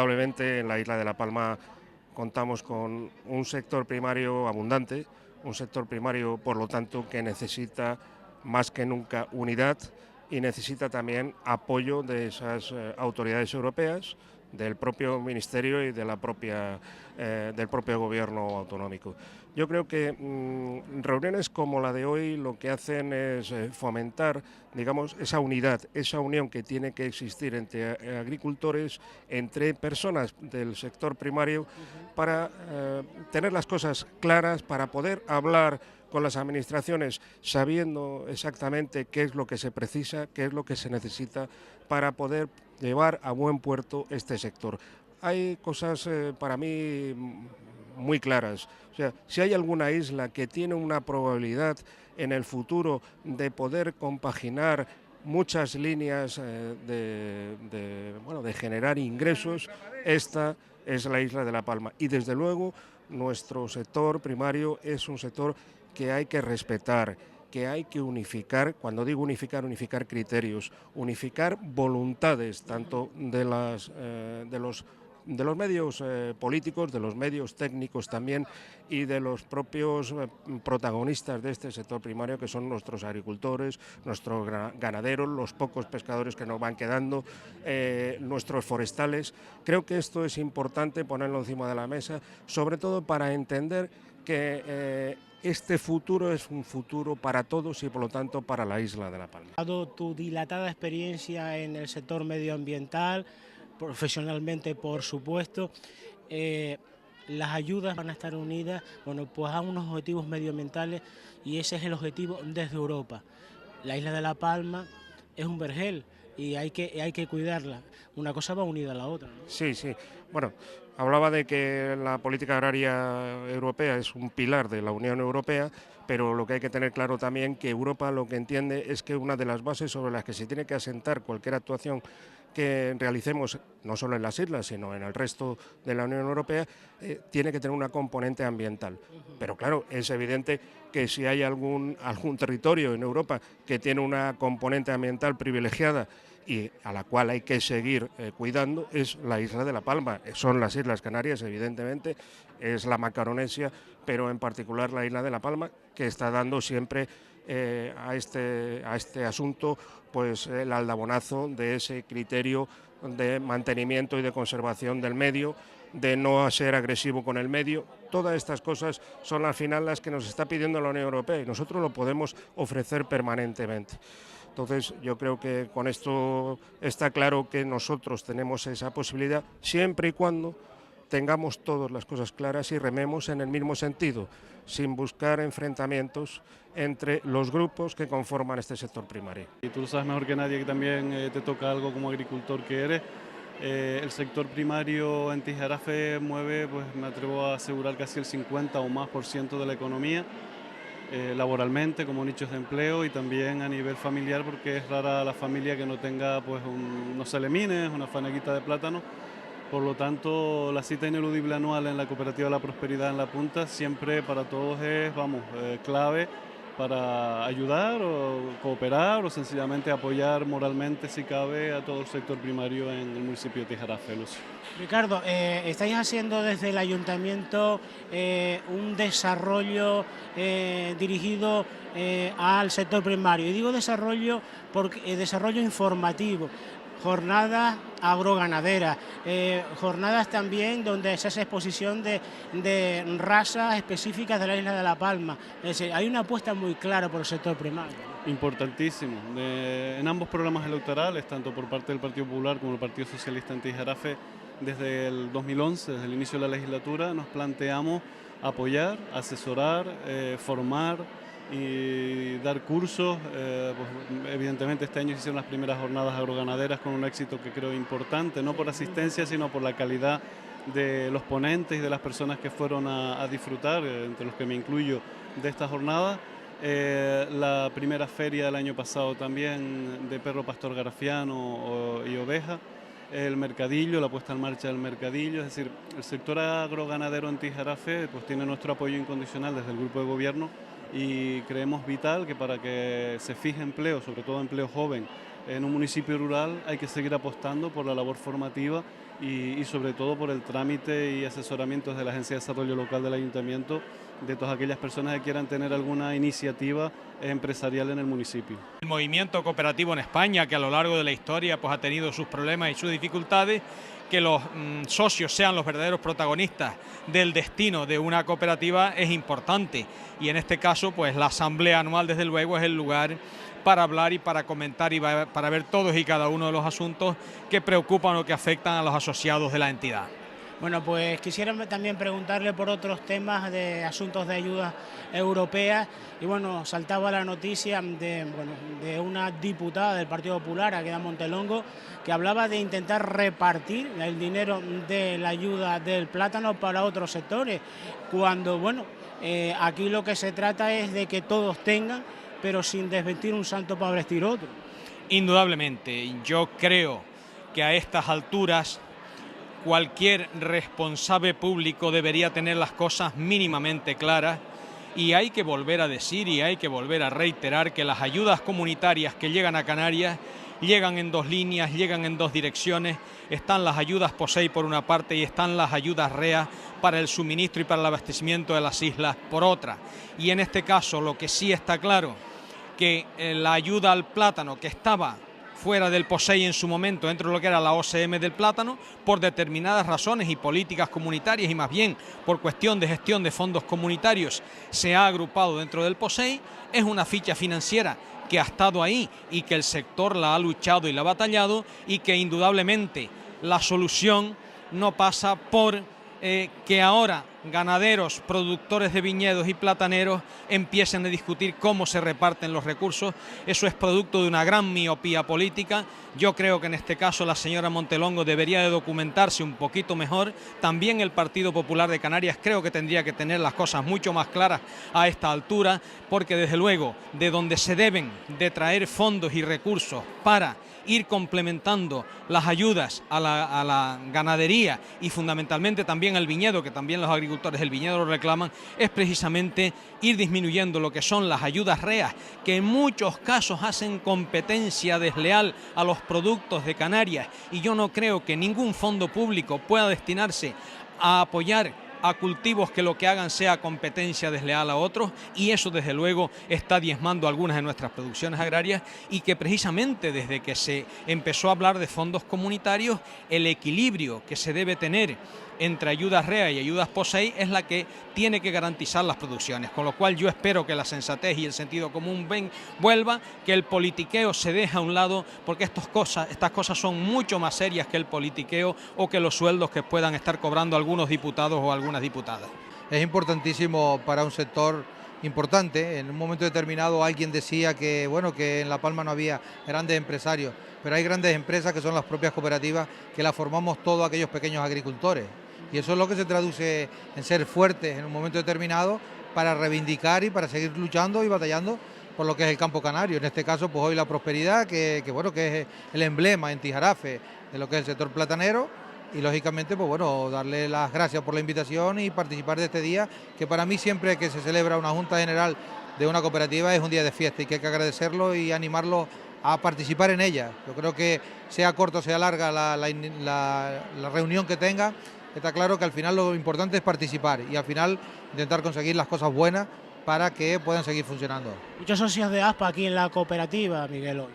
indudablemente en la isla de La Palma contamos con un sector primario abundante, un sector primario, por lo tanto, que necesita más que nunca unidad y necesita también apoyo de esas autoridades europeas, del propio Ministerio y de del propio Gobierno autonómico. Yo creo que reuniones como la de hoy lo que hacen es fomentar, digamos, esa unidad, esa unión que tiene que existir entre agricultores, entre personas del sector primario, para tener las cosas claras, para poder hablar con las administraciones sabiendo exactamente qué es lo que se precisa, qué es lo que se necesita para poder llevar a buen puerto este sector. Hay cosas para mí muy claras. O sea, si hay alguna isla que tiene una probabilidad en el futuro de poder compaginar muchas líneas de generar ingresos, esta es la isla de La Palma. Y desde luego nuestro sector primario es un sector que hay que respetar, que hay que unificar, cuando digo unificar, unificar criterios, unificar voluntades, tanto de los medios políticos, de los medios técnicos también y de los propios protagonistas de este sector primario, que son nuestros agricultores, nuestros ganaderos, los pocos pescadores que nos van quedando, nuestros forestales. Creo que esto es importante ponerlo encima de la mesa, sobre todo para entender que este futuro es un futuro para todos y por lo tanto para la isla de La Palma. Dado tu dilatada experiencia en el sector medioambiental, profesionalmente por supuesto, las ayudas van a estar unidas, bueno, pues a unos objetivos medioambientales y ese es el objetivo desde Europa. La isla de La Palma es un vergel y hay que cuidarla. Una cosa va unida a la otra, ¿no? Sí, sí. Bueno, hablaba de que la política agraria europea es un pilar de la Unión Europea, pero lo que hay que tener claro también que Europa lo que entiende es que una de las bases sobre las que se tiene que asentar cualquier actuación que realicemos, no solo en las islas, sino en el resto de la Unión Europea, tiene que tener una componente ambiental. Pero claro, es evidente que si hay algún territorio en Europa que tiene una componente ambiental privilegiada y a la cual hay que seguir cuidando, es la isla de La Palma. Son las Islas Canarias, evidentemente, es la Macaronesia, pero en particular la isla de La Palma, que está dando siempre a este asunto pues el aldabonazo de ese criterio de mantenimiento y de conservación del medio, de no ser agresivo con el medio. Todas estas cosas son al final las que nos está pidiendo la Unión Europea y nosotros lo podemos ofrecer permanentemente. Entonces yo creo que con esto está claro que nosotros tenemos esa posibilidad siempre y cuando tengamos todas las cosas claras y rememos en el mismo sentido, sin buscar enfrentamientos entre los grupos que conforman este sector primario. Y tú lo sabes mejor que nadie que también te toca algo como agricultor que eres. El sector primario en Tijarafe mueve, pues me atrevo a asegurar, casi el 50 o más por ciento de la economía, laboralmente como nichos de empleo y también a nivel familiar, porque es rara la familia que no tenga pues unos celemines, una faneguita de plátano. Por lo tanto, la cita ineludible anual en la Cooperativa de la Prosperidad en La Punta siempre para todos es, clave para ayudar o cooperar o sencillamente apoyar moralmente, si cabe, a todo el sector primario en el municipio de Tijarafe, Lucio. Ricardo, estáis haciendo desde el ayuntamiento un desarrollo dirigido al sector primario. Y digo desarrollo porque desarrollo informativo. Jornadas agroganaderas, jornadas también donde se hace exposición de razas específicas de la isla de La Palma. Es decir, hay una apuesta muy clara por el sector primario. Importantísimo. En ambos programas electorales, tanto por parte del Partido Popular como el Partido Socialista en Tijarafe, desde el 2011, desde el inicio de la legislatura, nos planteamos apoyar, asesorar, formar y dar cursos. Pues, evidentemente este año se hicieron las primeras jornadas agroganaderas con un éxito que creo importante, no por asistencia, sino por la calidad de los ponentes y de las personas que fueron a disfrutar, entre los que me incluyo, de esta jornada. La primera feria del año pasado también de perro pastor garfiano y oveja, el mercadillo, la puesta en marcha del mercadillo, es decir, el sector agroganadero en Tijarafe pues tiene nuestro apoyo incondicional desde el grupo de gobierno y creemos vital que para que se fije empleo, sobre todo empleo joven, en un municipio rural hay que seguir apostando por la labor formativa y sobre todo por el trámite y asesoramiento desde la Agencia de Desarrollo Local del Ayuntamiento de todas aquellas personas que quieran tener alguna iniciativa empresarial en el municipio. El movimiento cooperativo en España, que a lo largo de la historia pues, ha tenido sus problemas y sus dificultades, que los socios sean los verdaderos protagonistas del destino de una cooperativa es importante, y en este caso pues la asamblea anual desde luego es el lugar para hablar y para comentar y para ver todos y cada uno de los asuntos que preocupan o que afectan a los asociados de la entidad. Bueno, pues quisiera también preguntarle por otros temas de asuntos de ayudas europeas, y bueno, saltaba la noticia de una diputada del Partido Popular, Águeda Montelongo, que hablaba de intentar repartir el dinero de la ayuda del plátano para otros sectores, cuando bueno, aquí lo que se trata es de que todos tengan, pero sin desvestir un santo para vestir otro. Indudablemente, yo creo que a estas alturas cualquier responsable público debería tener las cosas mínimamente claras, y hay que volver a decir y hay que volver a reiterar que las ayudas comunitarias que llegan a Canarias llegan en dos líneas, llegan en dos direcciones. Están las ayudas POSEI por una parte y están las ayudas REA para el suministro y para el abastecimiento de las islas por otra. Y en este caso lo que sí está claro, que la ayuda al plátano que estaba fuera del POSEI en su momento, dentro de lo que era la OCM del plátano, por determinadas razones y políticas comunitarias y más bien por cuestión de gestión de fondos comunitarios, se ha agrupado dentro del POSEI. Es una ficha financiera que ha estado ahí y que el sector la ha luchado y la ha batallado, y que indudablemente la solución no pasa por que ahora ganaderos, productores de viñedos y plataneros empiecen a discutir cómo se reparten los recursos. Eso es producto de una gran miopía política. Yo creo que en este caso la señora Montelongo debería de documentarse un poquito mejor. También el Partido Popular de Canarias creo que tendría que tener las cosas mucho más claras a esta altura, porque desde luego de donde se deben de traer fondos y recursos para ir complementando las ayudas a la ganadería y fundamentalmente también al viñedo, que también los agricultores del viñedo lo reclaman, es precisamente ir disminuyendo lo que son las ayudas REA, que en muchos casos hacen competencia desleal a los productos de Canarias, y yo no creo que ningún fondo público pueda destinarse a apoyar a cultivos que lo que hagan sea competencia desleal a otros, y eso desde luego está diezmando algunas de nuestras producciones agrarias, y que precisamente desde que se empezó a hablar de fondos comunitarios, el equilibrio que se debe tener entre ayudas REA y ayudas POSEI es la que tiene que garantizar las producciones, con lo cual yo espero que la sensatez y el sentido común vuelva, que el politiqueo se deje a un lado, porque estas cosas son mucho más serias que el politiqueo o que los sueldos que puedan estar cobrando algunos diputados o algunas diputadas. Es importantísimo para un sector importante. En un momento determinado alguien decía que, bueno, que en La Palma no había grandes empresarios, pero hay grandes empresas que son las propias cooperativas, que las formamos todos aquellos pequeños agricultores. Y eso es lo que se traduce en ser fuertes en un momento determinado para reivindicar y para seguir luchando y batallando por lo que es el campo canario. En este caso, pues hoy la prosperidad, que es el emblema en Tijarafe de lo que es el sector platanero. Y lógicamente, pues bueno, darle las gracias por la invitación y participar de este día, que para mí siempre que se celebra una Junta General de una cooperativa es un día de fiesta, y que hay que agradecerlo y animarlo a participar en ella. Yo creo que sea corta o sea larga la reunión que tenga, está claro que al final lo importante es participar y al final intentar conseguir las cosas buenas para que puedan seguir funcionando. Muchos socios de ASPA aquí en la cooperativa, Miguel, hoy.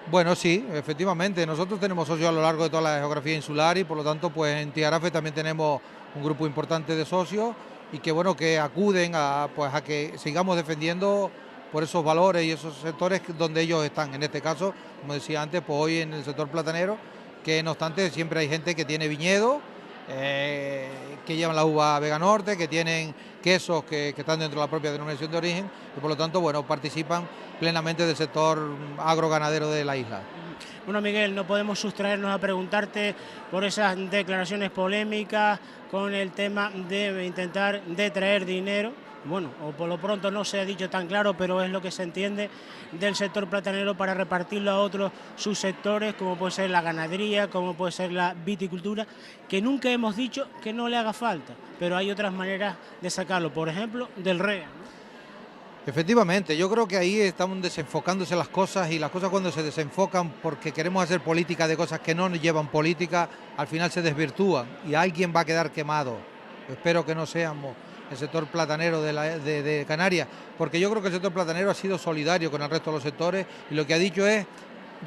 Bueno, sí, efectivamente, nosotros tenemos socios a lo largo de toda la geografía insular, y por lo tanto pues en Tijarafe también tenemos un grupo importante de socios, y que bueno, que acuden a que sigamos defendiendo por esos valores y esos sectores donde ellos están. En este caso, como decía antes, pues hoy en el sector platanero, que no obstante siempre hay gente que tiene viñedo, que llevan la uva Vega Norte, que tienen quesos que están dentro de la propia denominación de origen, y por lo tanto, bueno, participan plenamente del sector agroganadero de la isla. Bueno, Miguel, no podemos sustraernos a preguntarte por esas declaraciones polémicas con el tema de intentar traer dinero. Bueno, o por lo pronto no se ha dicho tan claro, pero es lo que se entiende del sector platanero, para repartirlo a otros subsectores, como puede ser la ganadería, como puede ser la viticultura, que nunca hemos dicho que no le haga falta, pero hay otras maneras de sacarlo, por ejemplo, del REA, ¿no? Efectivamente, yo creo que ahí están desenfocándose las cosas, y las cosas cuando se desenfocan porque queremos hacer política de cosas que no nos llevan política, al final se desvirtúan y alguien va a quedar quemado. Espero que no seamos el sector platanero de Canarias, porque yo creo que el sector platanero ha sido solidario con el resto de los sectores y lo que ha dicho es: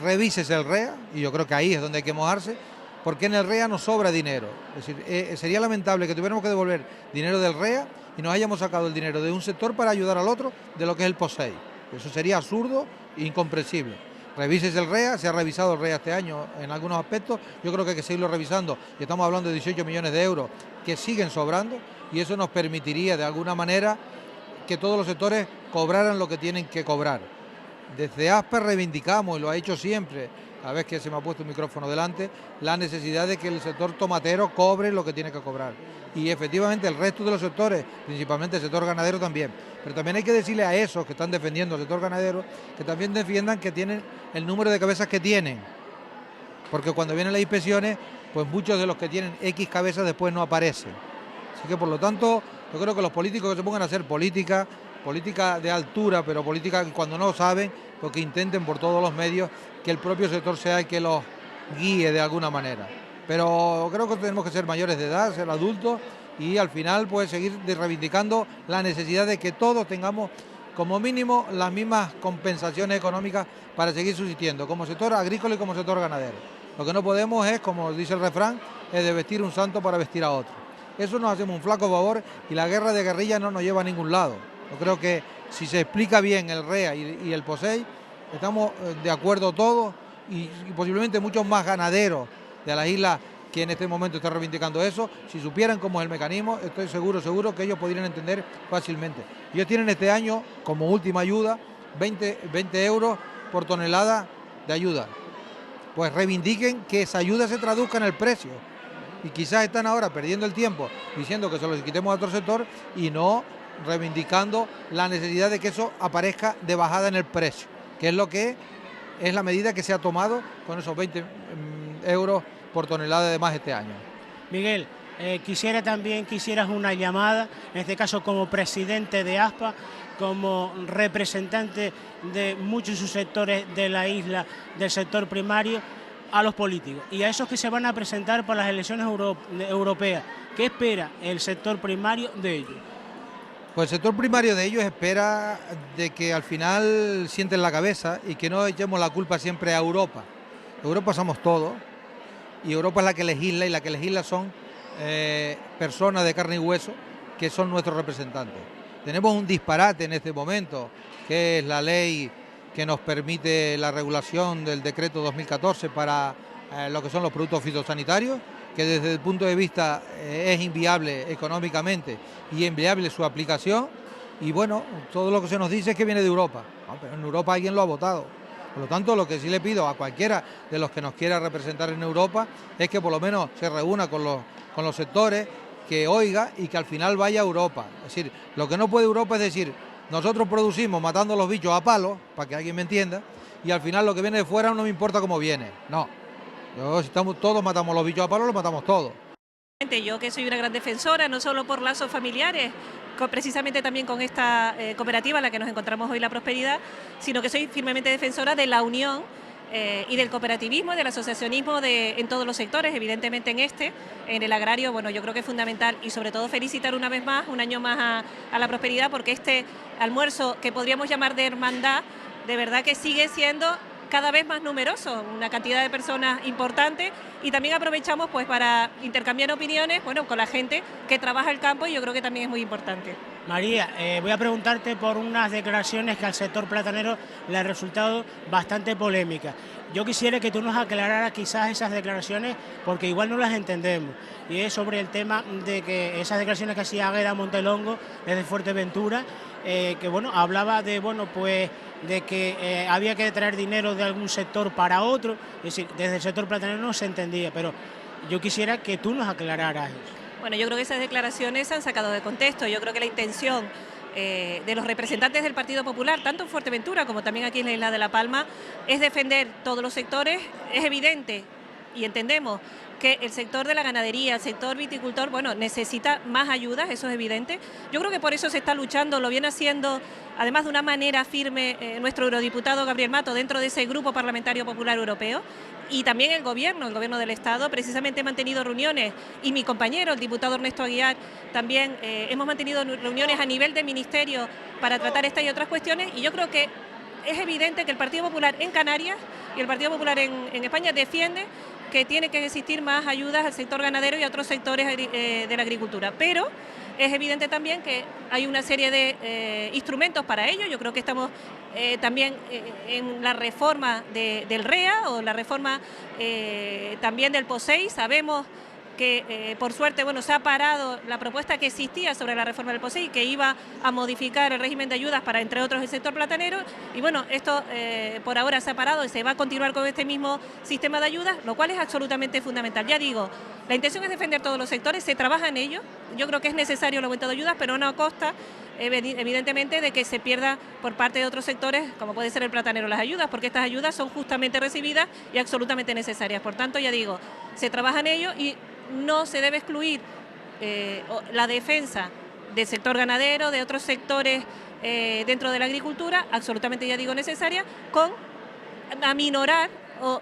revísese el REA, y yo creo que ahí es donde hay que mojarse, porque en el REA nos sobra dinero. Es decir, sería lamentable que tuviéramos que devolver dinero del REA y nos hayamos sacado el dinero de un sector para ayudar al otro de lo que es el POSEI. Eso sería absurdo e incomprensible. Revísese el REA, se ha revisado el REA este año en algunos aspectos, yo creo que hay que seguirlo revisando, y estamos hablando de 18 millones de euros que siguen sobrando, y eso nos permitiría de alguna manera que todos los sectores cobraran lo que tienen que cobrar. Desde ASPE reivindicamos, y lo ha hecho siempre, cada vez que se me ha puesto el micrófono delante, la necesidad de que el sector tomatero cobre lo que tiene que cobrar. Y efectivamente el resto de los sectores, principalmente el sector ganadero también. Pero también hay que decirle a esos que están defendiendo el sector ganadero, que también defiendan que tienen el número de cabezas que tienen. Porque cuando vienen las inspecciones, pues muchos de los que tienen X cabezas después no aparecen. Así que por lo tanto, yo creo que los políticos que se pongan a hacer política de altura, pero política que cuando no saben, pues que intenten por todos los medios que el propio sector sea el que los guíe de alguna manera. Pero creo que tenemos que ser mayores de edad, ser adultos, y al final pues seguir reivindicando la necesidad de que todos tengamos como mínimo las mismas compensaciones económicas para seguir subsistiendo, como sector agrícola y como sector ganadero. Lo que no podemos es, como dice el refrán, es de vestir un santo para vestir a otro. Eso nos hacemos un flaco favor y la guerra de guerrilla no nos lleva a ningún lado. Yo creo que si se explica bien el REA y el POSEI, estamos de acuerdo todos, y posiblemente muchos más ganaderos de las islas que en este momento están reivindicando eso, si supieran cómo es el mecanismo, estoy seguro que ellos podrían entender fácilmente. Ellos tienen este año, como última ayuda, 20 euros por tonelada de ayuda. Pues reivindiquen que esa ayuda se traduzca en el precio. Y quizás están ahora perdiendo el tiempo diciendo que se los quitemos a otro sector y no reivindicando la necesidad de que eso aparezca de bajada en el precio, que es lo que es la medida que se ha tomado con esos 20 euros por tonelada de más este año. Miguel, quisieras una llamada, en este caso como presidente de ASPA, como representante de muchos subsectores de la isla, del sector primario, a los políticos y a esos que se van a presentar para las elecciones europeas. ¿Qué espera el sector primario de ellos? Pues el sector primario de ellos espera de que al final sienten la cabeza y que no echemos la culpa siempre a Europa. Europa somos todos, y Europa es la que legisla, y la que legisla son personas de carne y hueso que son nuestros representantes. Tenemos un disparate en este momento, que es la ley que nos permite la regulación del decreto 2014 para lo que son los productos fitosanitarios, que desde el punto de vista es inviable económicamente y inviable su aplicación, y bueno, todo lo que se nos dice es que viene de Europa. No, pero en Europa alguien lo ha votado. Por lo tanto, lo que sí le pido a cualquiera de los que nos quiera representar en Europa es que por lo menos se reúna con los sectores, que oiga y que al final vaya a Europa. Es decir, lo que no puede Europa es decir: nosotros producimos matando a los bichos a palos, para que alguien me entienda, y al final lo que viene de fuera no me importa cómo viene. No, si todos matamos a los bichos a palos, los matamos todos. Yo, que soy una gran defensora, no solo por lazos familiares, precisamente también con esta cooperativa en la que nos encontramos hoy, La Prosperidad, sino que soy firmemente defensora de la unión y del cooperativismo, del asociacionismo en todos los sectores, evidentemente en el agrario. Bueno, yo creo que es fundamental, y sobre todo felicitar una vez más, un año más a La Prosperidad, porque este almuerzo que podríamos llamar de hermandad, de verdad que sigue siendo cada vez más numeroso, una cantidad de personas importante, y también aprovechamos pues para intercambiar opiniones, bueno, con la gente que trabaja el campo, y yo creo que también es muy importante. María, voy a preguntarte por unas declaraciones que al sector platanero le han resultado bastante polémicas. Yo quisiera que tú nos aclararas quizás esas declaraciones, porque igual no las entendemos, y es sobre el tema de que esas declaraciones que hacía Águeda Montelongo desde Fuerteventura, que bueno, hablaba de, bueno, pues de que había que traer dinero de algún sector para otro, es decir, desde el sector platanero no se entendía, pero yo quisiera que tú nos aclararas eso. Bueno, yo creo que esas declaraciones se han sacado de contexto. Yo creo que la intención de los representantes del Partido Popular, tanto en Fuerteventura como también aquí en la isla de La Palma, es defender todos los sectores. Es evidente y entendemos que el sector de la ganadería, el sector viticultor, bueno, necesita más ayudas, eso es evidente. Yo creo que por eso se está luchando, lo viene haciendo, además de una manera firme, nuestro eurodiputado Gabriel Mato dentro de ese Grupo Parlamentario Popular Europeo, y también el gobierno del Estado, precisamente ha mantenido reuniones, y mi compañero, el diputado Ernesto Aguiar, también hemos mantenido reuniones a nivel de ministerio para tratar estas y otras cuestiones, y yo creo que es evidente que el Partido Popular en Canarias y el Partido Popular en España defiende que tiene que existir más ayudas al sector ganadero y a otros sectores de la agricultura, pero es evidente también que hay una serie de instrumentos para ello. Yo creo que estamos también en la reforma del REA o la reforma también del POSEI. Sabemos que por suerte se ha parado la propuesta que existía sobre la reforma del POSEI, que iba a modificar el régimen de ayudas para, entre otros, el sector platanero, y esto por ahora se ha parado y se va a continuar con este mismo sistema de ayudas, lo cual es absolutamente fundamental. Ya digo, la intención es defender todos los sectores, se trabaja en ello, yo creo que es necesario el aumento de ayudas, pero no a costa, evidentemente, de que se pierda por parte de otros sectores, como puede ser el platanero, las ayudas, porque estas ayudas son justamente recibidas y absolutamente necesarias. Por tanto, ya digo, se trabaja en ello y no se debe excluir la defensa del sector ganadero, de otros sectores dentro de la agricultura, absolutamente, ya digo, necesaria, con aminorar o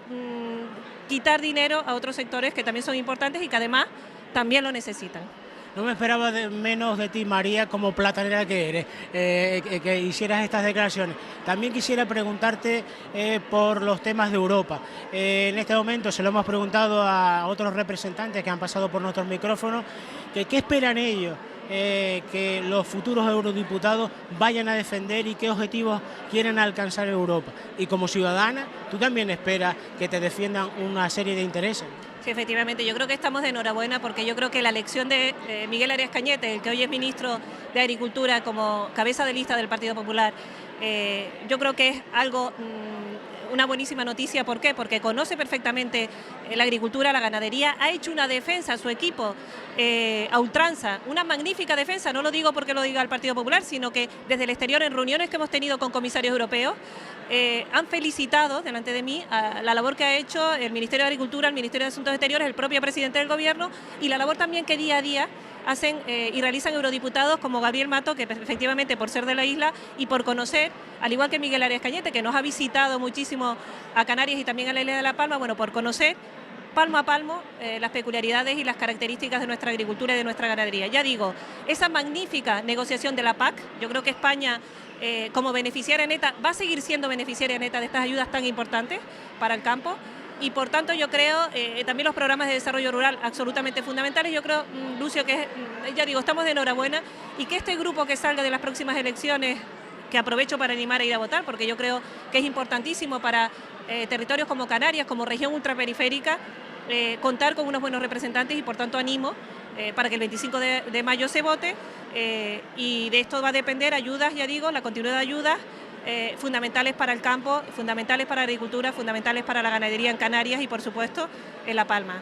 quitar dinero a otros sectores que también son importantes y que además también lo necesitan. No me esperaba menos de ti, María, como platanera que eres, que hicieras estas declaraciones. También quisiera preguntarte por los temas de Europa. En este momento se lo hemos preguntado a otros representantes que han pasado por nuestros micrófonos, que qué esperan ellos que los futuros eurodiputados vayan a defender y qué objetivos quieren alcanzar en Europa. Y como ciudadana, tú también esperas que te defiendan una serie de intereses. Sí, efectivamente, yo creo que estamos de enhorabuena porque yo creo que la elección de Miguel Arias Cañete, el que hoy es ministro de Agricultura como cabeza de lista del Partido Popular, yo creo que es algo, una buenísima noticia. ¿Por qué? Porque conoce perfectamente la agricultura, la ganadería, ha hecho una defensa a su equipo a ultranza, una magnífica defensa, no lo digo porque lo diga el Partido Popular, sino que desde el exterior, en reuniones que hemos tenido con comisarios europeos, han felicitado delante de mí a la labor que ha hecho el Ministerio de Agricultura, el Ministerio de Asuntos Exteriores, el propio presidente del Gobierno, y la labor también que día a día hacen y realizan eurodiputados como Gabriel Mato, que efectivamente, por ser de la isla y por conocer, al igual que Miguel Arias Cañete, que nos ha visitado muchísimo a Canarias y también a la isla de La Palma, por conocer palmo a palmo las peculiaridades y las características de nuestra agricultura y de nuestra ganadería. Ya digo, esa magnífica negociación de la PAC, yo creo que España, como beneficiaria neta, va a seguir siendo beneficiaria neta de estas ayudas tan importantes para el campo, y por tanto yo creo también los programas de desarrollo rural absolutamente fundamentales. Yo creo, Lucio, que ya digo, estamos de enhorabuena, y que este grupo que salga de las próximas elecciones, que aprovecho para animar a ir a votar, porque yo creo que es importantísimo para territorios como Canarias, como región ultraperiférica, contar con unos buenos representantes, y por tanto animo para que el 25 de mayo se vote, y de esto va a depender ayudas, ya digo, la continuidad de ayudas fundamentales para el campo, fundamentales para la agricultura, fundamentales para la ganadería en Canarias y por supuesto en La Palma.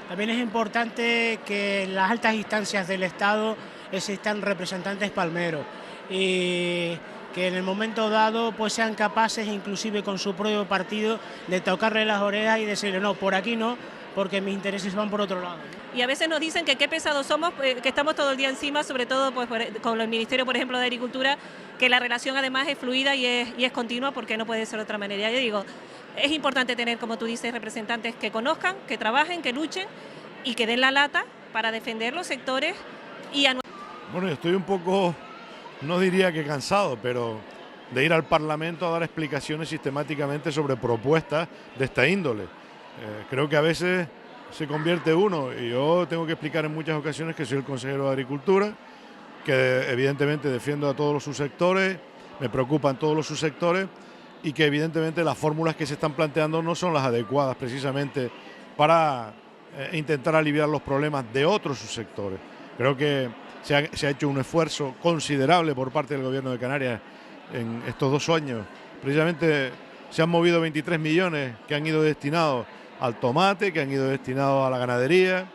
También es importante que en las altas instancias del Estado existan representantes palmeros y que en el momento dado pues sean capaces, inclusive con su propio partido, de tocarle las orejas y decirle no, por aquí no, porque mis intereses van por otro lado. Y a veces nos dicen que qué pesados somos, que estamos todo el día encima, sobre todo pues, con el Ministerio, por ejemplo, de Agricultura, que la relación además es fluida y es continua, porque no puede ser de otra manera. Yo digo, es importante tener, como tú dices, representantes que conozcan, que trabajen, que luchen y que den la lata para defender los sectores y a... Bueno, yo estoy un poco, no diría que cansado, pero de ir al Parlamento a dar explicaciones sistemáticamente sobre propuestas de esta índole. Creo que a veces se convierte uno, y yo tengo que explicar en muchas ocasiones que soy el consejero de Agricultura, que evidentemente defiendo a todos los subsectores, me preocupan todos los subsectores, y que evidentemente las fórmulas que se están planteando no son las adecuadas precisamente para intentar aliviar los problemas de otros subsectores. Creo que se ha hecho un esfuerzo considerable por parte del Gobierno de Canarias en estos 2 años. Precisamente se han movido 23 millones que han ido destinados al tomate, que han ido destinados a la ganadería,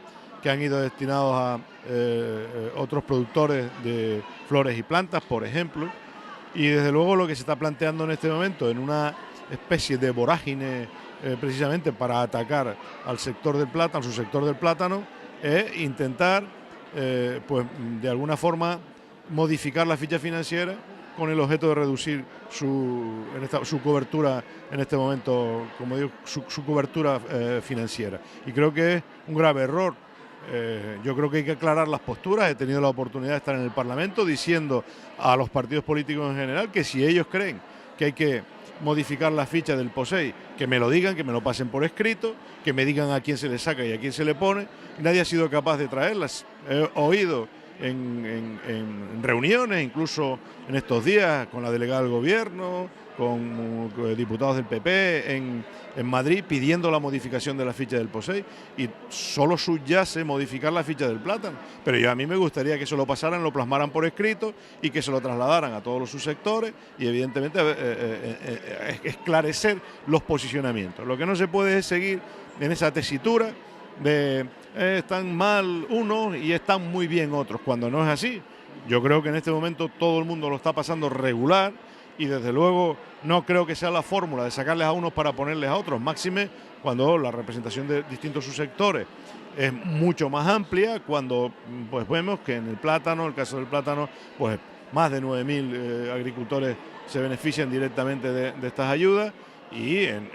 que han ido destinados a otros productores de flores y plantas, por ejemplo. Y desde luego lo que se está planteando en este momento en una especie de vorágine precisamente para atacar al sector del plátano, su sector del plátano, e intentar pues de alguna forma modificar la ficha financiera con el objeto de reducir su cobertura en este momento, como digo, su cobertura financiera. Y creo que es un grave error. Yo creo que hay que aclarar las posturas. He tenido la oportunidad de estar en el Parlamento diciendo a los partidos políticos en general que si ellos creen que hay que modificar la ficha del POSEI, que me lo digan, que me lo pasen por escrito, que me digan a quién se le saca y a quién se le pone. Nadie ha sido capaz de traerlas. He oído en reuniones, incluso en estos días, con la delegada del Gobierno, con diputados del PP en Madrid, pidiendo la modificación de la ficha del POSEI, y solo subyace modificar la ficha del plátano. Pero a mí me gustaría que se lo pasaran, lo plasmaran por escrito y que se lo trasladaran a todos los subsectores y evidentemente esclarecer los posicionamientos. Lo que no se puede es seguir en esa tesitura de están mal unos y están muy bien otros, cuando no es así. Yo creo que en este momento todo el mundo lo está pasando regular y desde luego no creo que sea la fórmula de sacarles a unos para ponerles a otros, máxime cuando la representación de distintos subsectores es mucho más amplia, cuando pues vemos que en el plátano, el caso del plátano, pues más de 9.000 agricultores se benefician directamente de estas ayudas, y en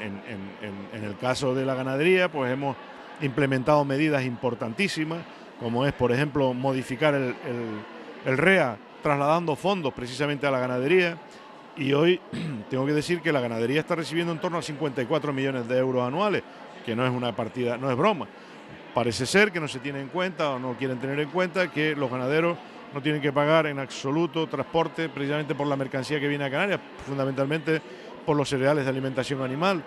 el caso de la ganadería pues hemos implementado medidas importantísimas, como es, por ejemplo, modificar el REA, trasladando fondos precisamente a la ganadería. Y hoy tengo que decir que la ganadería está recibiendo en torno a 54 millones de euros anuales, que no es una partida, no es broma. Parece ser que no se tiene en cuenta o no quieren tener en cuenta que los ganaderos no tienen que pagar en absoluto transporte precisamente por la mercancía que viene a Canarias, fundamentalmente por los cereales de alimentación animal.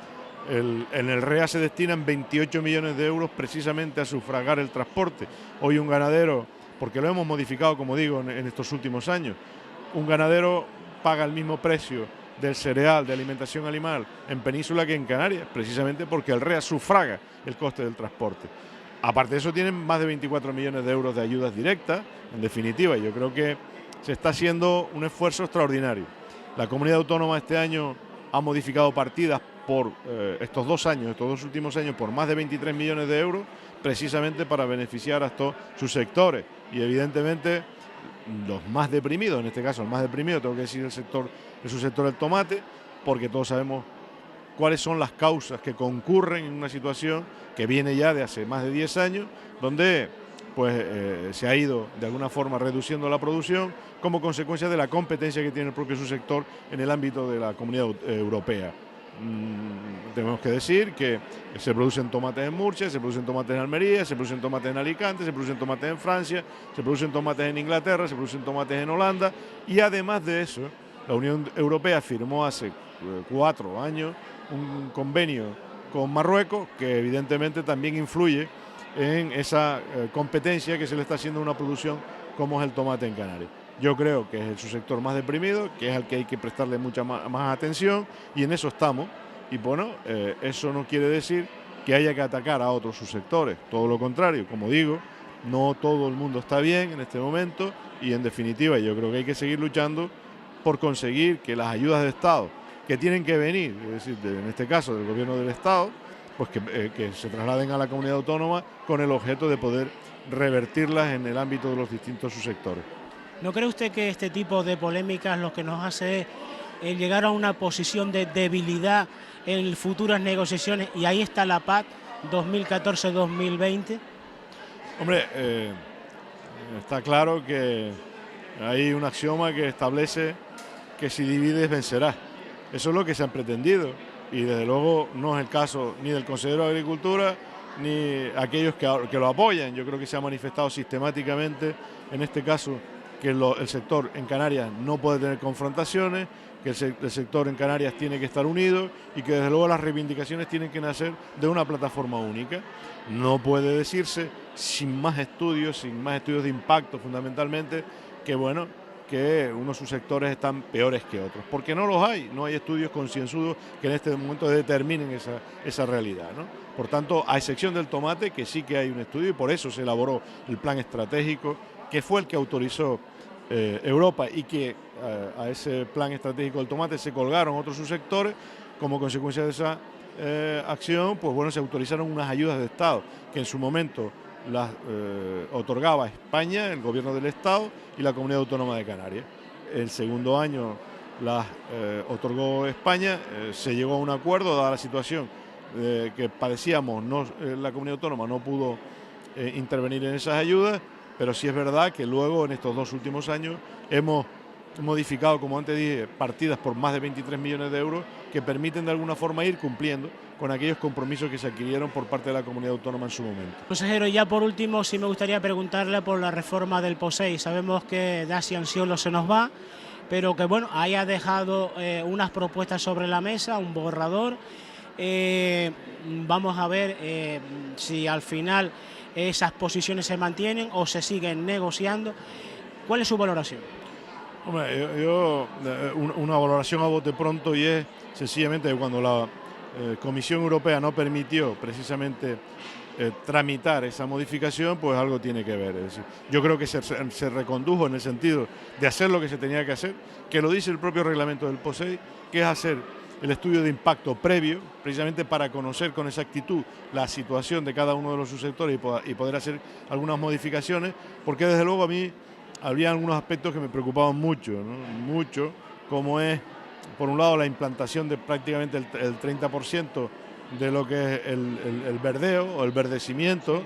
En el REA se destinan 28 millones de euros precisamente a sufragar el transporte. Hoy un ganadero, porque lo hemos modificado, como digo, en estos últimos años, un ganadero paga el mismo precio del cereal de alimentación animal en Península que en Canarias, precisamente porque el REA sufraga el coste del transporte. Aparte de eso, tienen más de 24 millones de euros de ayudas directas, en definitiva. Yo creo que se está haciendo un esfuerzo extraordinario. La comunidad autónoma este año ha modificado partidas por estos dos últimos años, por más de 23 millones de euros, precisamente para beneficiar a estos subsectores. Y evidentemente los más deprimidos, en este caso el más deprimido, tengo que decir el subsector del tomate, porque todos sabemos cuáles son las causas que concurren en una situación que viene ya de hace más de 10 años, donde pues se ha ido de alguna forma reduciendo la producción como consecuencia de la competencia que tiene el propio subsector en el ámbito de la Comunidad Europea. Tenemos que decir que se producen tomates en Murcia, se producen tomates en Almería, se producen tomates en Alicante, se producen tomates en Francia, se producen tomates en Inglaterra, se producen tomates en Holanda, y además de eso, la Unión Europea firmó hace 4 años un convenio con Marruecos que evidentemente también influye en esa competencia que se le está haciendo a una producción como es el tomate en Canarias. Yo creo que es el subsector más deprimido, que es al que hay que prestarle mucha más atención, y en eso estamos. Y bueno, eso no quiere decir que haya que atacar a otros subsectores, todo lo contrario. Como digo, no todo el mundo está bien en este momento, y en definitiva yo creo que hay que seguir luchando por conseguir que las ayudas de Estado que tienen que venir, es decir, en este caso del gobierno del Estado, pues que se trasladen a la comunidad autónoma con el objeto de poder revertirlas en el ámbito de los distintos subsectores. ¿No cree usted que este tipo de polémicas lo que nos hace es llegar a una posición de debilidad en futuras negociaciones, y ahí está la PAC 2014-2020? Hombre, está claro que hay un axioma que establece que si divides vencerás. Eso es lo que se han pretendido, y desde luego no es el caso ni del consejero de Agricultura ni aquellos que lo apoyan. Yo creo que se ha manifestado sistemáticamente en este caso que el sector en Canarias no puede tener confrontaciones, que el sector en Canarias tiene que estar unido, y que desde luego las reivindicaciones tienen que nacer de una plataforma única. No puede decirse sin más estudios de impacto fundamentalmente, que bueno, que unos subsectores están peores que otros, porque no los hay, no hay estudios concienzudos que en este momento determinen esa realidad, ¿no? Por tanto, a excepción del tomate, que sí que hay un estudio, y por eso se elaboró el plan estratégico, que fue el que autorizó Europa y que a ese plan estratégico del tomate se colgaron otros subsectores. Como consecuencia de esa acción, pues bueno, se autorizaron unas ayudas de Estado que en su momento las otorgaba España, el gobierno del Estado y la Comunidad Autónoma de Canarias. El segundo año las otorgó España, se llegó a un acuerdo, dada la situación que padecíamos, la Comunidad Autónoma no pudo intervenir en esas ayudas, pero sí es verdad que luego en estos 2 últimos años hemos modificado, como antes dije, partidas por más de 23 millones de euros que permiten de alguna forma ir cumpliendo con aquellos compromisos que se adquirieron por parte de la Comunidad Autónoma en su momento. Consejero, ya por último sí me gustaría preguntarle por la reforma del POSEI. Sabemos que Daci Ansiolo se nos va, pero que bueno, haya dejado unas propuestas sobre la mesa, un borrador. Vamos a ver si al final esas posiciones se mantienen o se siguen negociando. ¿Cuál es su valoración? Hombre, una valoración a bote pronto, y es sencillamente que cuando la Comisión Europea no permitió precisamente tramitar esa modificación, pues algo tiene que ver. Es decir, yo creo que se recondujo en el sentido de hacer lo que se tenía que hacer, que lo dice el propio reglamento del POSEI, que es hacer el estudio de impacto previo, precisamente para conocer con exactitud la situación de cada uno de los subsectores y poder hacer algunas modificaciones, porque desde luego a mí había algunos aspectos que me preocupaban mucho, ¿no? Mucho, como es, por un lado, la implantación de prácticamente el 30% de lo que es el verdeo o el verdecimiento,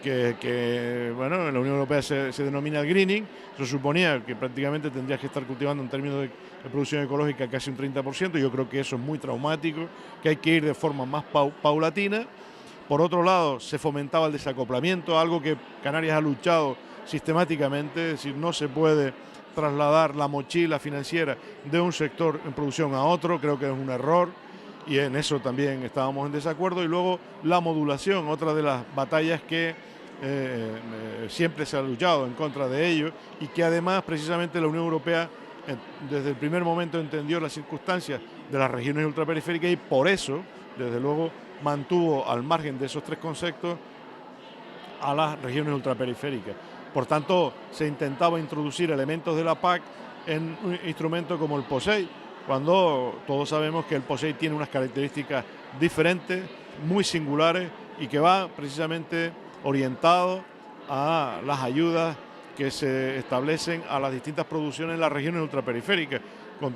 que bueno, en la Unión Europea se denomina el greening. Eso suponía que prácticamente tendrías que estar cultivando en términos de producción ecológica casi un 30%. Yo creo que eso es muy traumático, que hay que ir de forma más paulatina. Por otro lado, se fomentaba el desacoplamiento, algo que Canarias ha luchado sistemáticamente, es decir, no se puede trasladar la mochila financiera de un sector en producción a otro, creo que es un error y en eso también estábamos en desacuerdo. Y luego la modulación, otra de las batallas que siempre se ha luchado en contra de ello, y que además precisamente la Unión Europea desde el primer momento entendió las circunstancias de las regiones ultraperiféricas y por eso, desde luego, mantuvo al margen de esos 3 conceptos a las regiones ultraperiféricas. Por tanto, se intentaba introducir elementos de la PAC en un instrumento como el POSEI, cuando todos sabemos que el POSEI tiene unas características diferentes, muy singulares, y que va precisamente orientado a las ayudas que se establecen a las distintas producciones en las regiones ultraperiféricas,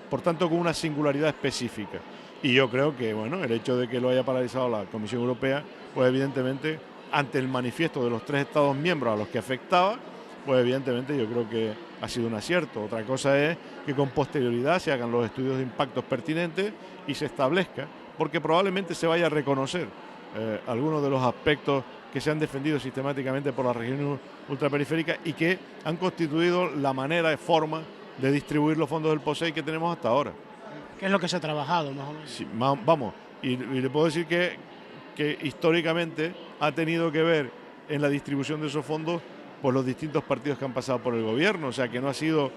por tanto con una singularidad específica. Y yo creo que bueno, el hecho de que lo haya paralizado la Comisión Europea, pues evidentemente ante el manifiesto de los 3 Estados miembros a los que afectaba, pues evidentemente yo creo que ha sido un acierto. Otra cosa es que con posterioridad se hagan los estudios de impactos pertinentes y se establezca, porque probablemente se vaya a reconocer algunos de los aspectos que se han defendido sistemáticamente por las regiones ultraperiféricas y que han constituido la manera y forma de distribuir los fondos del POSEI que tenemos hasta ahora. ¿Qué es lo que se ha trabajado, más o menos? Sí, vamos, y le puedo decir que históricamente ha tenido que ver en la distribución de esos fondos por los distintos partidos que han pasado por el gobierno, o sea que no ha sido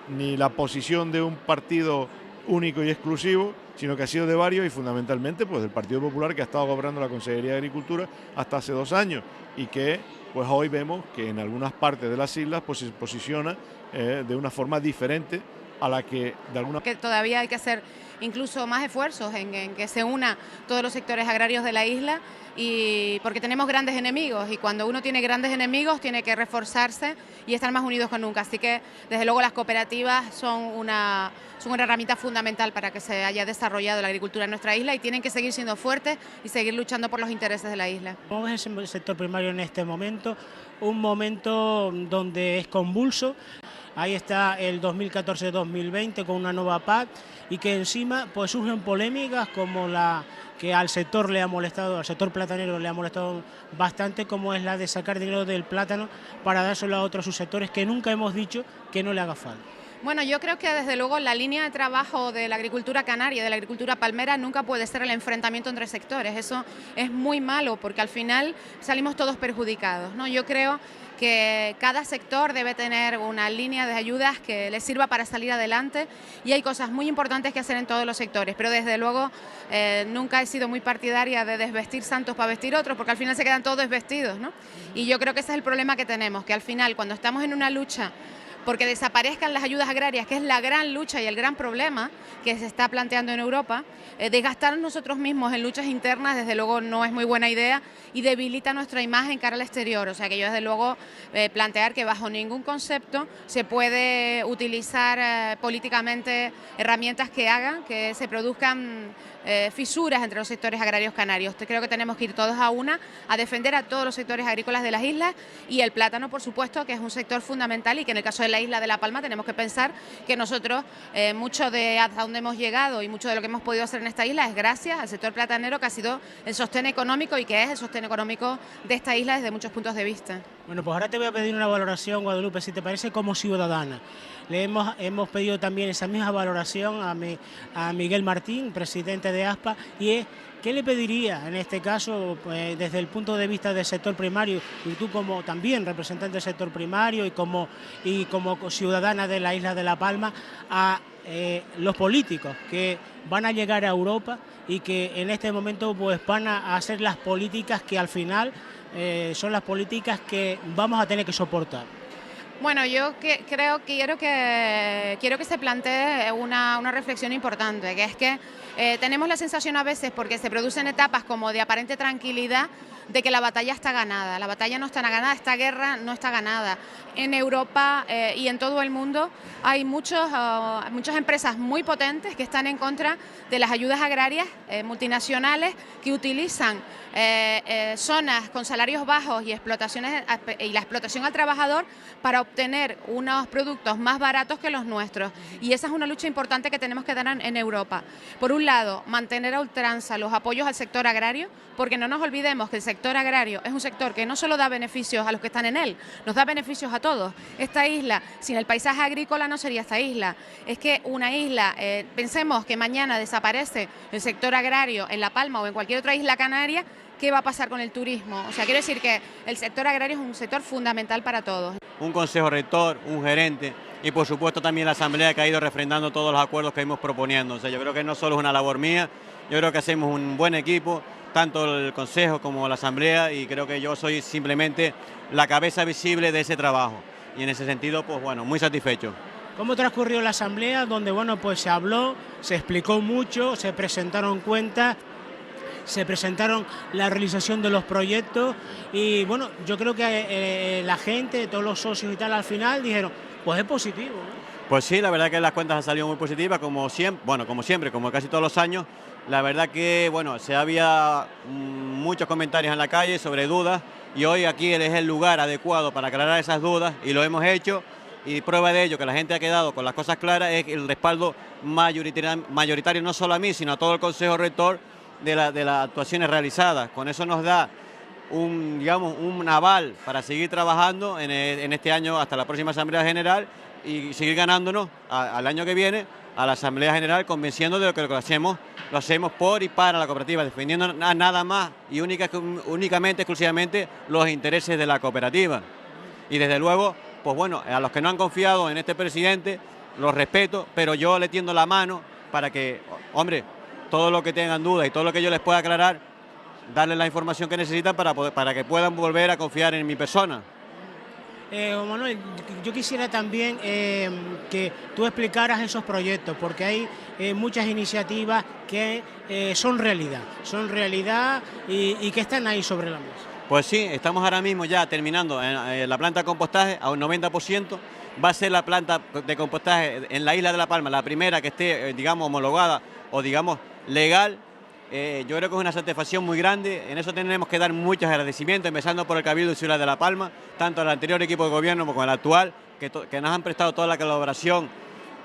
ni la posición de un partido único y exclusivo, sino que ha sido de varios y fundamentalmente pues del Partido Popular, que ha estado gobernando la Consejería de Agricultura hasta hace 2 años y que pues hoy vemos que en algunas partes de las islas pues se posiciona de una forma diferente a la que de alguna... Que todavía hay que hacer incluso más esfuerzos en que se una todos los sectores agrarios de la isla, y porque tenemos grandes enemigos, y cuando uno tiene grandes enemigos tiene que reforzarse y estar más unidos que nunca. Así que desde luego las cooperativas son una herramienta fundamental para que se haya desarrollado la agricultura en nuestra isla, y tienen que seguir siendo fuertes y seguir luchando por los intereses de la isla. ¿Cómo es el sector primario en este momento? Un momento donde es convulso. Ahí está el 2014-2020 con una nueva PAC, y que encima pues surgen polémicas como la que al sector le ha molestado, al sector platanero le ha molestado bastante, como es la de sacar dinero del plátano para dárselo a otros subsectores que nunca hemos dicho que no le haga falta. Bueno, yo creo que desde luego la línea de trabajo de la agricultura canaria, de la agricultura palmera, nunca puede ser el enfrentamiento entre sectores. Eso es muy malo porque al final salimos todos perjudicados, ¿no? Yo creo que cada sector debe tener una línea de ayudas que le sirva para salir adelante, y hay cosas muy importantes que hacer en todos los sectores, pero desde luego nunca he sido muy partidaria de desvestir santos para vestir otros, porque al final se quedan todos desvestidos, ¿no? Y yo creo que ese es el problema que tenemos, que al final cuando estamos en una lucha porque desaparezcan las ayudas agrarias, que es la gran lucha y el gran problema que se está planteando en Europa. Desgastarnos nosotros mismos en luchas internas, desde luego, no es muy buena idea y debilita nuestra imagen cara al exterior. O sea que yo, desde luego, plantear que bajo ningún concepto se puede utilizar políticamente herramientas que hagan que se produzcan fisuras entre los sectores agrarios canarios. Creo que tenemos que ir todos a una, a defender a todos los sectores agrícolas de las islas, y el plátano, por supuesto, que es un sector fundamental, y que en el caso de la isla de La Palma tenemos que pensar que nosotros, mucho de hasta donde hemos llegado y mucho de lo que hemos podido hacer en esta isla es gracias al sector platanero, que ha sido el sostén económico y que es el sostén económico de esta isla desde muchos puntos de vista. Bueno, pues ahora te voy a pedir una valoración, Guadalupe, si te parece, como ciudadana. Le hemos pedido también esa misma valoración a Miguel Martín, presidente de ASPA, y es, ¿qué le pediría en este caso, desde el punto de vista del sector primario, y tú como también representante del sector primario y como ciudadana de la isla de La Palma, a los políticos que van a llegar a Europa y que en este momento pues van a hacer las políticas que al final son las políticas que vamos a tener que soportar? Bueno, yo quiero que se plantee una reflexión importante, que es que tenemos la sensación a veces, porque se producen etapas como de aparente tranquilidad, de que la batalla está ganada. La batalla no está ganada, esta guerra no está ganada. En Europa y en todo el mundo hay muchas empresas muy potentes que están en contra de las ayudas agrarias multinacionales, que utilizan zonas con salarios bajos y la explotación al trabajador para obtener unos productos más baratos que los nuestros. Y esa es una lucha importante que tenemos que dar en Europa. Por un lado, mantener a ultranza los apoyos al sector agrario, porque no nos olvidemos que el sector agrario es un sector que no solo da beneficios a los que están en él, nos da beneficios a todos. Esta isla, sin el paisaje agrícola no sería esta isla. Es que una isla, pensemos que mañana desaparece el sector agrario en La Palma o en cualquier otra isla canaria, ¿qué va a pasar con el turismo? O sea, quiero decir que el sector agrario es un sector fundamental para todos. Un consejo rector, un gerente y por supuesto también la asamblea, que ha ido refrendando todos los acuerdos que hemos proponiendo. O sea, yo creo que no solo es una labor mía, yo creo que hacemos un buen equipo, tanto el consejo como la asamblea, y creo que yo soy simplemente la cabeza visible de ese trabajo. Y en ese sentido, pues bueno, muy satisfecho. ¿Cómo transcurrió la asamblea? Donde, bueno, pues se habló, se explicó mucho, se presentaron cuentas, se presentaron la realización de los proyectos, y bueno, yo creo que la gente, todos los socios y tal, al final dijeron, pues es positivo, ¿no? Pues sí, la verdad que las cuentas han salido muy positivas, como siempre, como casi todos los años. La verdad que, bueno, había muchos comentarios en la calle sobre dudas, y hoy aquí es el lugar adecuado para aclarar esas dudas, y lo hemos hecho, y prueba de ello, que la gente ha quedado con las cosas claras, es el respaldo mayoritario, no solo a mí, sino a todo el Consejo Rector, de las actuaciones realizadas. Con eso nos da un aval para seguir trabajando en este año hasta la próxima Asamblea General, y seguir ganándonos al año que viene a la Asamblea General, convenciendo de que lo hacemos por y para la cooperativa, defendiendo nada más y únicamente, exclusivamente, los intereses de la cooperativa. Y desde luego, pues bueno, a los que no han confiado en este presidente, los respeto, pero yo le tiendo la mano para que, hombre, todo lo que tengan dudas y todo lo que yo les pueda aclarar, darles la información que necesitan para que puedan volver a confiar en mi persona. Manuel, yo quisiera también que tú explicaras esos proyectos, porque hay muchas iniciativas que son realidad y que están ahí sobre la mesa. Pues sí, estamos ahora mismo ya terminando la planta de compostaje a un 90%. Va a ser la planta de compostaje en la isla de La Palma, la primera que esté, digamos, homologada o, digamos, legal. Yo creo que es una satisfacción muy grande. En eso tenemos que dar muchos agradecimientos, empezando por el Cabildo de Ciudad de La Palma, tanto al anterior equipo de gobierno como al actual, que nos han prestado toda la colaboración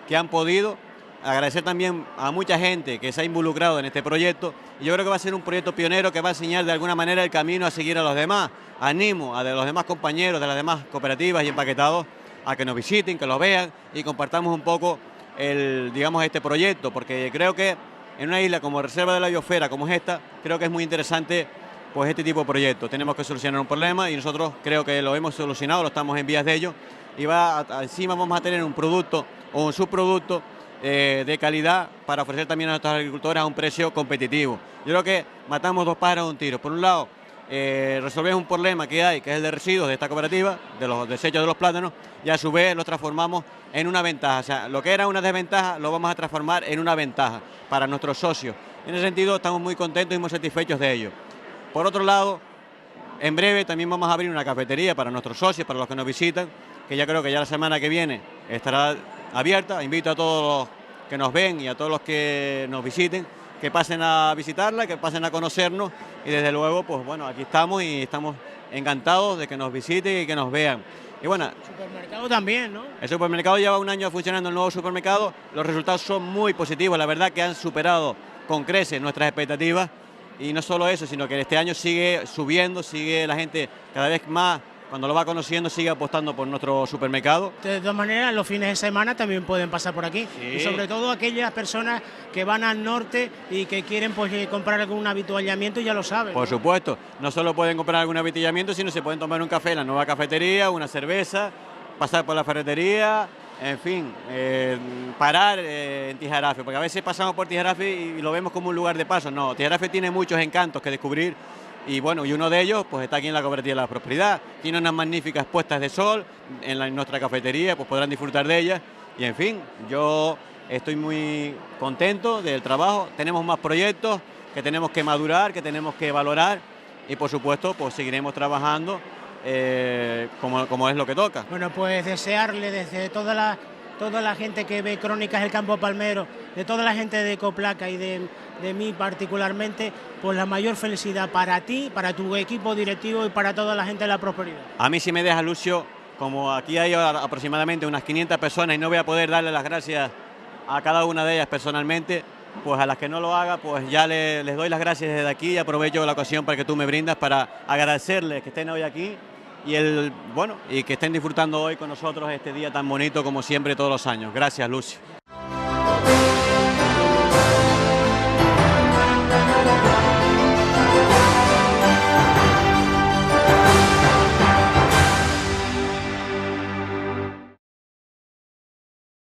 que han podido. Agradecer también a mucha gente que se ha involucrado en este proyecto. Y yo creo que va a ser un proyecto pionero que va a enseñar de alguna manera el camino a seguir a los demás. Animo a los demás compañeros de las demás cooperativas y empaquetados a que nos visiten, que lo vean y compartamos un poco este proyecto, porque creo que en una isla como reserva de la biosfera como es esta, creo que es muy interesante pues este tipo de proyectos. Tenemos que solucionar un problema y nosotros creo que lo hemos solucionado, lo estamos en vías de ello, y encima vamos a tener un producto o un subproducto de calidad para ofrecer también a nuestros agricultores a un precio competitivo. Yo creo que matamos dos pájaros de un tiro. Por un lado, resolvemos un problema que hay, que es el de residuos de esta cooperativa, de los desechos de los plátanos, y a su vez los transformamos en una ventaja. O sea, lo que era una desventaja lo vamos a transformar en una ventaja para nuestros socios. En ese sentido estamos muy contentos y muy satisfechos de ello. Por otro lado, en breve también vamos a abrir una cafetería para nuestros socios, para los que nos visitan, que ya creo que ya la semana que viene estará abierta. Invito a todos los que nos ven y a todos los que nos visiten, que pasen a visitarla, que pasen a conocernos, y desde luego, pues bueno, aquí estamos y estamos encantados de que nos visiten y que nos vean. Y bueno, el supermercado también, ¿no? El supermercado lleva un año funcionando, el nuevo supermercado, los resultados son muy positivos, la verdad que han superado con creces nuestras expectativas, y no solo eso, sino que este año sigue subiendo, sigue la gente cada vez más, cuando lo va conociendo, sigue apostando por nuestro supermercado. De todas maneras, los fines de semana también pueden pasar por aquí. Sí. Y sobre todo aquellas personas que van al norte y que quieren pues comprar algún habituallamiento, ya lo saben. Por supuesto, no solo pueden comprar algún habituallamiento, sino se pueden tomar un café en la nueva cafetería, una cerveza, pasar por la ferretería, en fin, parar en Tijarafe, porque a veces pasamos por Tijarafe y lo vemos como un lugar de paso. No, Tijarafe tiene muchos encantos que descubrir. Y bueno, y uno de ellos pues está aquí en la Cooperativa de la Prosperidad. Tiene unas magníficas puestas de sol en nuestra cafetería, pues podrán disfrutar de ellas. Y en fin, yo estoy muy contento del trabajo. Tenemos más proyectos que tenemos que madurar, que tenemos que valorar, y por supuesto pues seguiremos trabajando como es lo que toca. Bueno, pues desearle desde toda la gente que ve Crónicas del Campo Palmero, de toda la gente de Ecoplaca y de mí particularmente, pues la mayor felicidad para ti, para tu equipo directivo y para toda la gente de la Prosperidad. A mí, si me deja, Lucio, como aquí hay aproximadamente unas 500 personas y no voy a poder darle las gracias a cada una de ellas personalmente, pues a las que no lo haga, pues ya les doy las gracias desde aquí, y aprovecho la ocasión para que tú me brindas para agradecerles que estén hoy aquí y que estén disfrutando hoy con nosotros este día tan bonito como siempre todos los años. Gracias, Lucio.